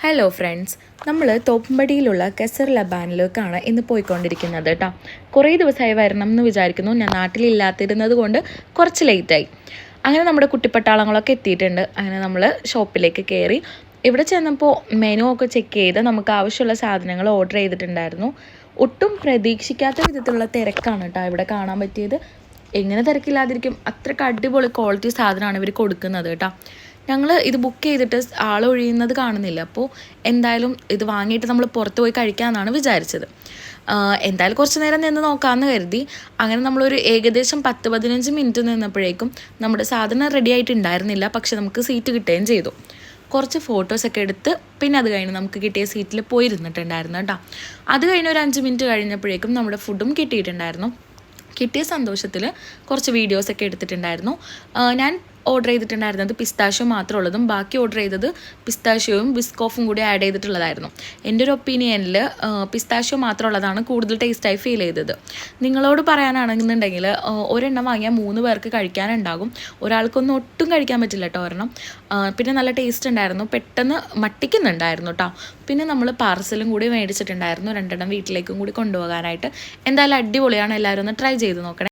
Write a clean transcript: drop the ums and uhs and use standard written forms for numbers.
Hello friends, നമ്മൾ തോപ്പുംപടിയിലുള്ള കെസർ ലബാനിലേക്കാണ് ഇന്ന് പോയിക്കൊണ്ടിരിക്കുന്നത് കേട്ടോ. കുറേ ദിവസമായി വരണം എന്ന് വിചാരിക്കുന്നു. ഞാൻ നാട്ടിലില്ലാത്തിരുന്നത് കൊണ്ട് കുറച്ച് ലേറ്റായി. അങ്ങനെ നമ്മുടെ കുട്ടിപ്പട്ടാളങ്ങളൊക്കെ എത്തിയിട്ടുണ്ട്. അങ്ങനെ നമ്മൾ ഷോപ്പിലേക്ക് കയറി. ഇവിടെ ചെന്നപ്പോൾ മെനു ഒക്കെ ചെക്ക് ചെയ്ത് നമുക്ക് ആവശ്യമുള്ള സാധനങ്ങൾ ഓർഡർ ചെയ്തിട്ടുണ്ടായിരുന്നു. ഒട്ടും പ്രതീക്ഷിക്കാത്ത വിധത്തിലുള്ള തിരക്കാണ് കേട്ടോ ഇവിടെ കാണാൻ പറ്റിയത്. എങ്ങനെ തിരക്കില്ലാതിരിക്കും? അത്രയ്ക്ക് അടിപൊളി ക്വാളിറ്റി സാധനമാണ് ഇവർ കൊടുക്കുന്നത് കേട്ടോ. ഞങ്ങൾ ഇത് ബുക്ക് ചെയ്തിട്ട് ആളൊഴിയുന്നത് കാണുന്നില്ല. അപ്പോൾ എന്തായാലും ഇത് വാങ്ങിയിട്ട് നമ്മൾ പുറത്ത് പോയി കഴിക്കാമെന്നാണ് വിചാരിച്ചത്. എന്തായാലും കുറച്ച് നേരം നിന്ന് നോക്കാമെന്ന് കരുതി. അങ്ങനെ നമ്മളൊരു ഏകദേശം 10-15 മിനിറ്റ് നിന്നപ്പോഴേക്കും നമ്മുടെ സാധനം റെഡി ആയിട്ടുണ്ടായിരുന്നില്ല. പക്ഷെ നമുക്ക് സീറ്റ് കിട്ടുകയും ചെയ്തു. കുറച്ച് ഫോട്ടോസൊക്കെ എടുത്ത് പിന്നെ അത് കഴിഞ്ഞ് നമുക്ക് കിട്ടിയ സീറ്റിൽ പോയി ഇരുന്നിട്ടുണ്ടായിരുന്നു കേട്ടോ. അത് കഴിഞ്ഞ് ഒരു 5 മിനിറ്റ് കഴിഞ്ഞപ്പോഴേക്കും നമ്മുടെ ഫുഡും കിട്ടിയിട്ടുണ്ടായിരുന്നു. കിട്ടിയ സന്തോഷത്തിൽ കുറച്ച് വീഡിയോസൊക്കെ എടുത്തിട്ടുണ്ടായിരുന്നു. ഞാൻ ഓർഡർ ചെയ്തിട്ടുണ്ടായിരുന്നത് പിസ്താഷ്യോ മാത്രമുള്ളതും ബാക്കി ഓർഡർ ചെയ്തത് പിസ്താഷ്യോയും ബിസ്കോഫും കൂടി ആഡ് ചെയ്തിട്ടുള്ളതായിരുന്നു. എൻ്റെ ഒരു ഒപ്പീനിയനിൽ പിസ്താഷ്യോ മാത്രമുള്ളതാണ് കൂടുതൽ ടേസ്റ്റായി ഫീൽ ചെയ്തത്. നിങ്ങളോട് പറയാനാണെന്നുണ്ടെങ്കിൽ ഒരെണ്ണം വാങ്ങിയാൽ 3 പേർക്ക് കഴിക്കാനുണ്ടാകും. ഒരാൾക്കൊന്നും ഒട്ടും കഴിക്കാൻ പറ്റില്ല കേട്ടോ ഒരെണ്ണം. പിന്നെ നല്ല ടേസ്റ്റ് ഉണ്ടായിരുന്നു, പെട്ടെന്ന് മട്ടിക്കുന്നുണ്ടായിരുന്നു കേട്ടോ. പിന്നെ നമ്മൾ പാർസലും കൂടി മേടിച്ചിട്ടുണ്ടായിരുന്നു, 2 വീട്ടിലേക്കും കൂടി കൊണ്ടുപോകാനായിട്ട്. എന്തായാലും അടിപൊളിയാണ്, എല്ലാവരും ഒന്ന് ട്രൈ ചെയ്ത് നോക്കണം.